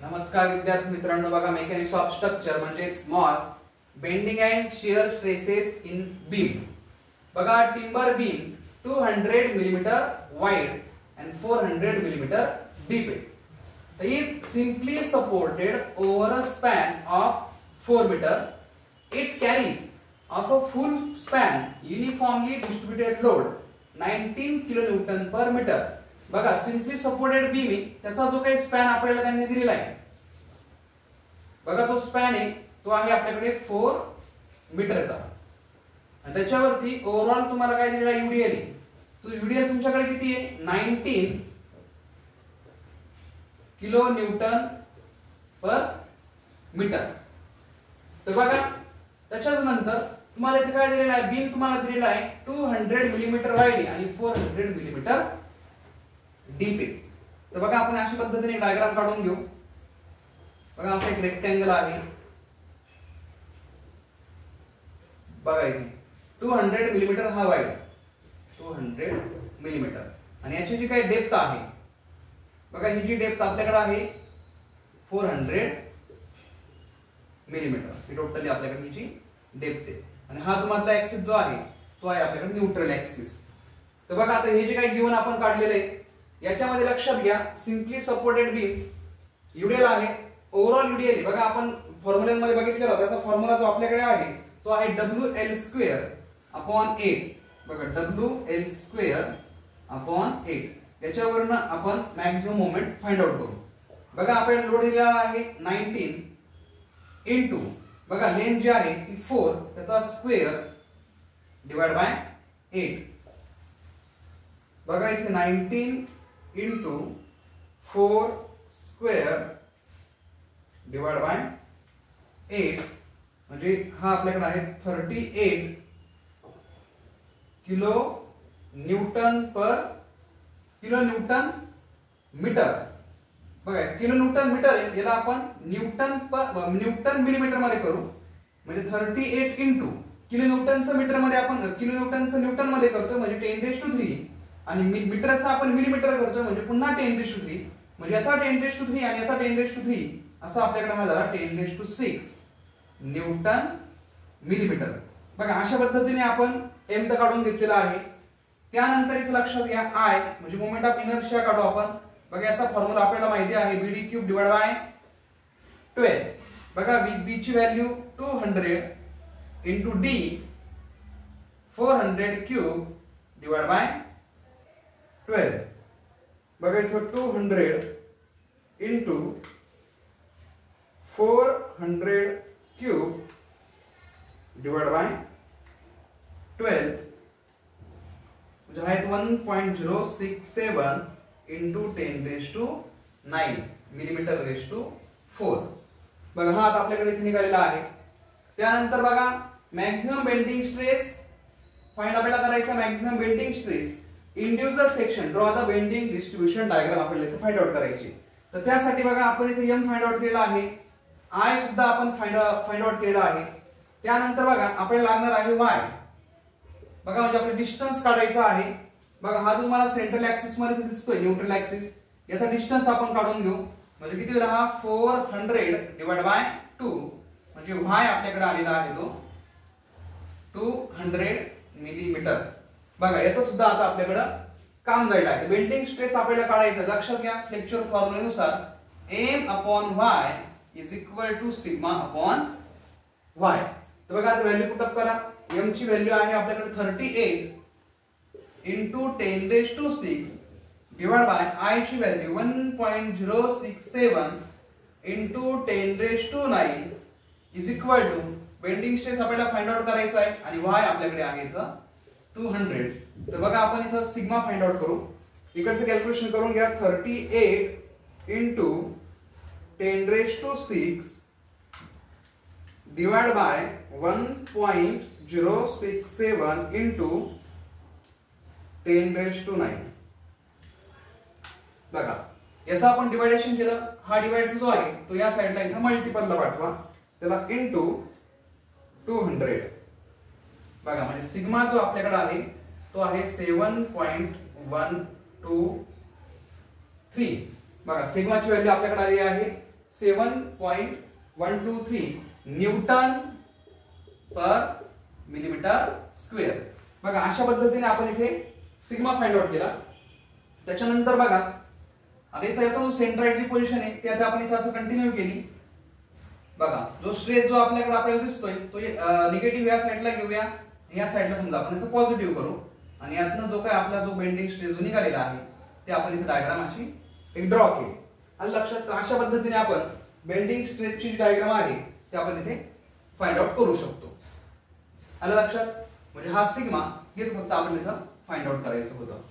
नमस्कार विद्यार्थी मित्रांनो, बघा मेकॅनिक्स ऑफ स्ट्रक्चर म्हणजेच MOS bending and shear stresses in beam. बघा timber beam 200 millimetre wide and 400 millimeter deep. It is simply supported over a span of 4 meter. It carries of a full span uniformly distributed load 19 kilonewton per meter. बघा simply supported beam आहे, त्याचा जो काही span आपल्याला त्यांनी दिलेला आहे, बघा तो स्पॅन आहे तो आहे आपल्याकडे 4 मीटरचा आणि त्याच्यावरती ओव्हरऑल तुम्हाला काय दिलेला आहे, यूडीएल आहे. तो यूडीएल तुमच्याकडे किती आहे, 19 किलो न्यूटन पर मीटर. तर बघा त्याच्यानंतर तुम्हाला इथे काय दिलेला आहे, बीम तुम्हाला दिलेला आहे 200 मिलीमीटर वाईड आणि 400 मिलीमीटर डीप आहे. तर बघा आपण अशा पद्धतीने डायग्राम काढून घेऊ. बघा असा एक रेक्टँगल आहे, बघा इथे 200 मिलीमीटर हा वाईड 200 मिलीमीटर आणि याची जी काही डेप्थ आहे, बघा ही जी डेप्थ आपल्याकडे आहे 400 मिलीमीटर. ही टोटली आपल्याकडे ही जी डेप्थ आहे आणि हा तुम्हाला ऍक्सिस जो आहे तो आहे आपल्याकडे न्यूट्रल ऍक्सिस. तर बघा आता हे जे काही गिवन आपण काढलेले आहे याच्यामध्ये लक्षात घ्या, सिम्पली सपोर्टेड बीम यूडीएल आहे, ओव्हरऑल यूडीएल आहे. बघा आपण फॉर्म्युल्यामध्ये बघितलेला होता, त्याचा फॉर्म्युला जो आपल्याकडे आहे तो आहे WL²/8. बघा WL²/8. याच्यावरून आपण मॅक्सिमम मोमेंट फाइंड आउट करू. बघा आपल्याला लोड दिलेला आहे 19 इंटू बघा लेंथ जी आहे ती 4 त्याचा स्क्वेअर डिवाइड बाय 8. बघा इथे 19 इंटू 4 स्क्वेअर डिवाइड बाय 8 म्हणजे हा आपल्याकडे आहे 38 किलो न्यूटन मीटर. बघा किलो न्यूटन मीटर आहे, याला आपण न्यूटन मिलीमीटर मध्ये करू म्हणजे 38 इंटू किलो न्यूटनचं मीटर मध्ये आपण किलो न्यूटनचं न्यूटन मध्ये करतो म्हणजे 10⁻³ आणि मीटरचा आपण मिलीमीटर करतो म्हणजे पुन्हा 10⁻³ म्हणजे याचा 10⁻³ आणि याचा 10⁻³ असं आपल्याकडे हा झाला 10⁻6 न्यूटन मिलीमीटर. बघा अशा पद्धतीने आपण एम तर काढून घेतलेला आहे. त्यानंतर इथे लक्षात घ्या आय म्हणजे मोमेंट ऑफ इनर्शिया काढू आपण. बघा याचा फॉर्म्युला आपल्याला माहिती आहे BD³ डिवाइड बाय 12. बघा बी ची value 200 into D 400³ divide by 12. बघा इथं 200 इंटू 400³ डिवाइड बाय 12 म्हणजे आहे 1.067 इंटू 10⁻9 मिलीमीटर रेज टू 4. बघा हा आता आपल्याकडे इथे निघालेला आहे. त्यानंतर बघा मॅक्सिमम बेंडिंग स्ट्रेस फाइंड आपल्याला करायचा. Maximum bending stress induce the section draw the bending distribution diagram आपल्याला इथे फाइंड आउट करायची. तर त्यासाठी बघा आपण इथे एम फाइंड आउट केलेला आहे, आय सुद्धा आपण फाइंड आउट केलेला आहे. त्यानंतर बघा आपल्याला लागणार आहे वाय. बघा म्हणजे आपले डिस्टन्स काढायचा आहे. बघा हा जो तुम्हाला सेंट्रल ऍक्सिस मध्ये दिसतोय न्यूट्रल ऍक्सिस, याचा डिस्टन्स आपण काढून घेऊ म्हणजे किती होईल हा 400 डिवाइड बाय 2 म्हणजे वाय आपल्याकडे आलेला आहे तो 200 मिलीमीटर. बघा याचं सुद्धा आता आपल्याकडे काम जाईल आहे. बेंडिंग स्ट्रेस आपल्याला काढायचा. लक्षात घ्या फ्लेक्चर फॉर्म्युल्यानुसार M/Y is equal to sigma upon Y. तर बघा आता व्हॅल्यू पुट अप करा. M ची व्हॅल्यू आहे आपल्याकडे 38 इंटू 10⁻6 डिवाइड बाय I ची value 1.067 into 10⁻9 is equal to bending stress आपल्याला फाइंड आउट करायचा आहे आणि Y आपल्याकडे आहे इथं 200. तर बघा आपण इथं सिग्मा फाइंड आउट करू. इकडचं कॅल्क्युलेशन करून घ्या. 38 इंटू 10⁻6 डिवाइड बाय 1.067 इंटू 10⁻9. बघा याचा आपण डिवायडेशन केलं. हा डिवाइड जो आहे तो या साइडला इथं मल्टिपलला पाठवा, त्याला इंटू 200. बघा म्हणजे सिग्मा जो आपल्याकडे आहे तो आहे 7.123. बघा सिग्माची व्हॅल्यू आपल्याकडे आली आहे 7.123 न्यूटन पर मिलीमीटर स्क्वेअर. बघा अशा पद्धतीने आपण इथे सिग्मा फाइंड आउट केला. त्याच्यानंतर बघा आता याचा जो सेंट्रॉइडची पोझिशन आहे ते आता आपण इथे असं कंटिन्यू केली. बघा जो स्ट्रेस जो आपल्याला दिसतोय तो निगेटिव्ह या साईडला घेऊया, या साईडला समजा आपण इथे पॉझिटिव्ह करू आणि यातनं जो काय आपला जो बेंडिंग स्ट्रेस जो निघालेला आहे ते आपण इथे डायग्राम अशी एक ड्रॉ केली. आणि लक्षात अशा पद्धतीने आपण बेंडिंग स्ट्रेसची जी डायग्राम आहे ते आपण इथे फाइंड आउट करू शकतो. आलं लक्षात? म्हणजे हा सिग्मा हेच फक्त आपण इथं फाइंड आउट करायचं होतं.